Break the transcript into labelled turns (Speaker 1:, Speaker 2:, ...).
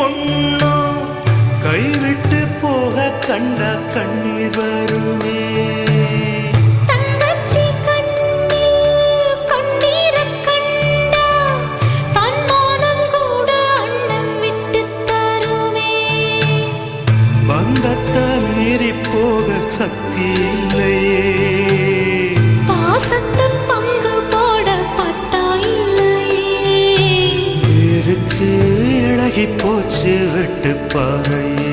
Speaker 1: பொண்ணோ கைவிட்டு போக கண்ட கண்ணீர் வருமே. பந்தத்தை மீறி போக சக்தி இல்லையே,
Speaker 2: பாசத்தை பங்கு போட பட்டா இல்லையே,
Speaker 1: இருக்கு இழகி போச்சு வெட்டு பாறையே.